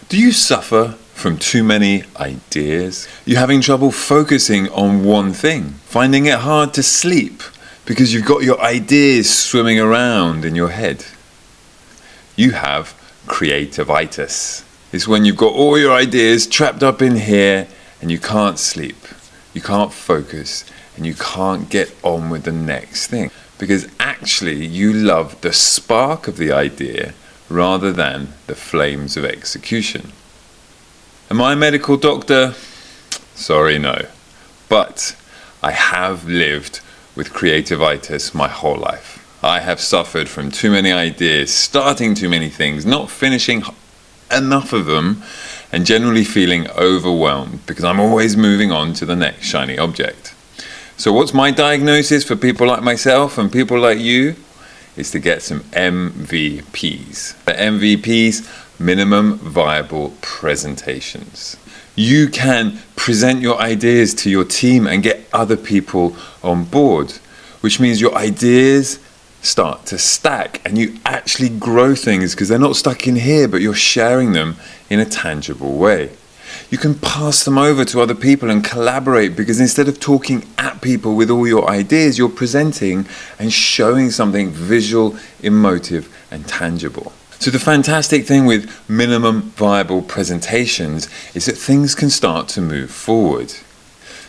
Do you suffer from too many ideas? You're having trouble focusing on one thing, finding it hard to sleep because you've got your ideas swimming around in your head. You have creativitis. It's when you've got all your ideas trapped up in here and you can't sleep, you can't focus, and you can't get on with the next thing because actually you love the spark of the idea rather than the flames of execution. Am I a medical doctor? Sorry, no. But I have lived with creativitis my whole life. I have suffered from too many ideas, starting too many things, not finishing enough of them, and generally feeling overwhelmed because I'm always moving on to the next shiny object. So what's my diagnosis for people like myself and people like you? Is to get some MVPs. The MVPs, minimum viable presentations. You can present your ideas to your team and get other people on board, which means your ideas start to stack and you actually grow things because they're not stuck in here, but you're sharing them in a tangible way. You can pass them over to other people and collaborate because instead of talking at people with all your ideas, you're presenting and showing something visual, emotive, and tangible. So the fantastic thing with minimum viable presentations is that things can start to move forward.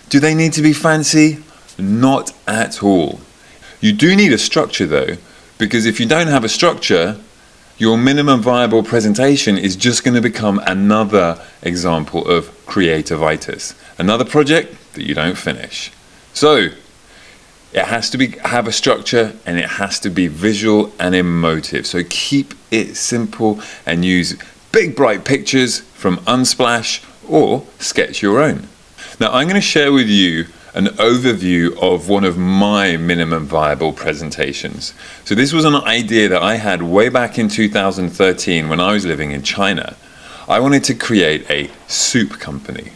Do they need to be fancy? Not at all. You do need a structure though, because if you don't have a structure, your minimum viable presentation is just going to become another example of creativitis, another project that you don't finish. So it has to have a structure and it has to be visual and emotive. So keep it simple and use big bright pictures from Unsplash or sketch your own. Now I'm going to share with you an overview of one of my minimum viable presentations. So this was an idea that I had way back in 2013 when I was living in China. I wanted to create a soup company.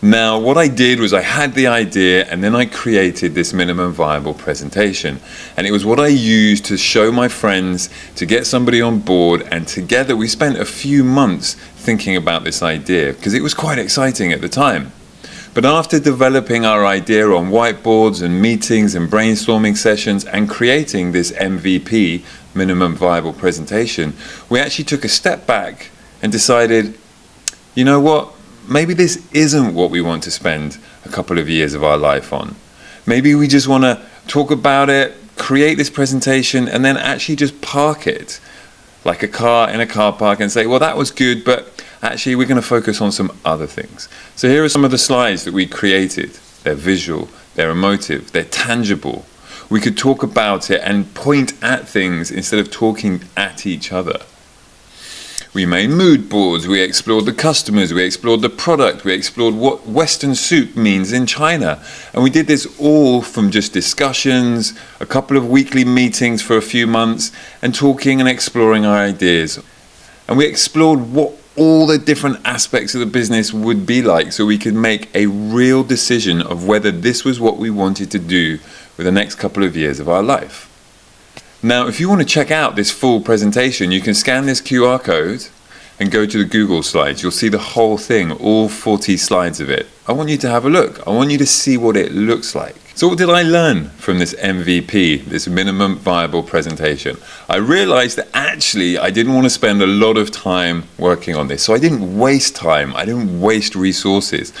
Now what I did was I had the idea and then I created this minimum viable presentation, and it was what I used to show my friends, to get somebody on board, and together we spent a few months thinking about this idea because it was quite exciting at the time. But after developing our idea on whiteboards and meetings and brainstorming sessions and creating this MVP, minimum viable presentation, we actually took a step back and decided, you know what, maybe this isn't what we want to spend a couple of years of our life on. Maybe we just want to talk about it, create this presentation, and then actually just park it like a car in a car park and say, well, that was good, but actually we're going to focus on some other things. So here are some of the slides that we created. They're visual, they're emotive, they're tangible. We could talk about it and point at things instead of talking at each other. We made mood boards, we explored the customers, we explored the product, we explored what Western soup means in China. And we did this all from just discussions, a couple of weekly meetings for a few months, and talking and exploring our ideas. And we explored what all the different aspects of the business would be like so we could make a real decision of whether this was what we wanted to do with the next couple of years of our life. Now, if you want to check out this full presentation, you can scan this QR code and go to the Google Slides. You'll see the whole thing, all 40 slides of it. I want you to have a look. I want you to see what it looks like. So what did I learn from this MVP, this minimum viable presentation? I realized that actually I didn't want to spend a lot of time working on this. So I didn't waste time. I didn't waste resources.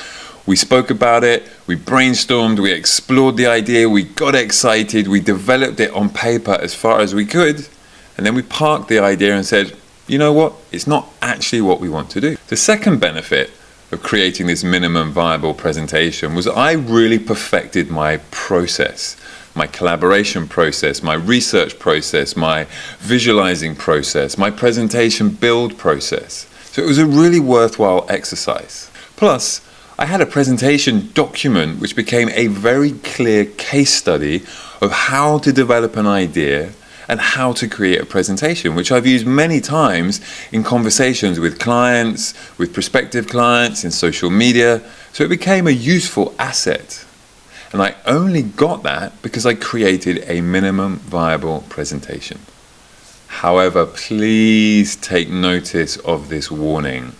We spoke about it, we brainstormed, we explored the idea, we got excited, we developed it on paper as far as we could, and then we parked the idea and said, you know what, it's not actually what we want to do. The second benefit of creating this minimum viable presentation was I really perfected my process, my collaboration process, my research process, my visualizing process, my presentation build process. So it was a really worthwhile exercise. Plus, I had a presentation document which became a very clear case study of how to develop an idea and how to create a presentation, which I've used many times in conversations with clients, with prospective clients, in social media. So it became a useful asset. And I only got that because I created a minimum viable presentation. However, please take notice of this warning.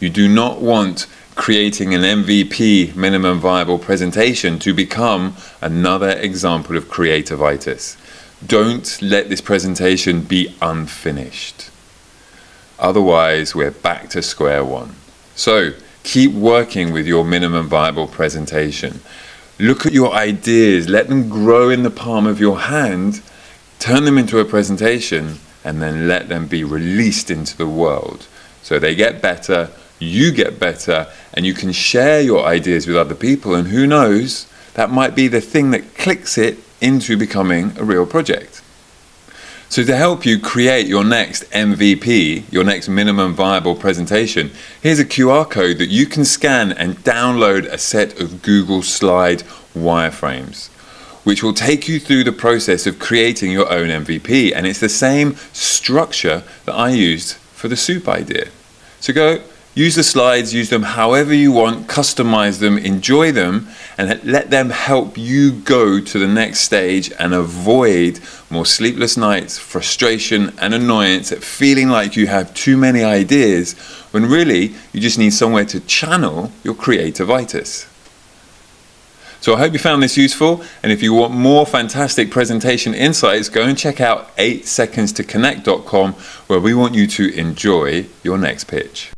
You do not want creating an MVP, minimum viable presentation, to become another example of creativitis. Don't let this presentation be unfinished. Otherwise, we're back to square one. So keep working with your minimum viable presentation. Look at your ideas, let them grow in the palm of your hand, turn them into a presentation, and then let them be released into the world. So they get better, you get better, and you can share your ideas with other people, and who knows, that might be the thing that clicks it into becoming a real project. So to help you create your next MVP, your next minimum viable presentation, here's a QR code that you can scan and download a set of Google Slide wireframes, which will take you through the process of creating your own MVP. And it's the same structure that I used for the soup idea. So go use the slides, use them however you want, customize them, enjoy them, and let them help you go to the next stage and avoid more sleepless nights, frustration, and annoyance at feeling like you have too many ideas when really you just need somewhere to channel your creativitis. So I hope you found this useful, and if you want more fantastic presentation insights, go and check out 8secondstoconnect.com, where we want you to enjoy your next pitch.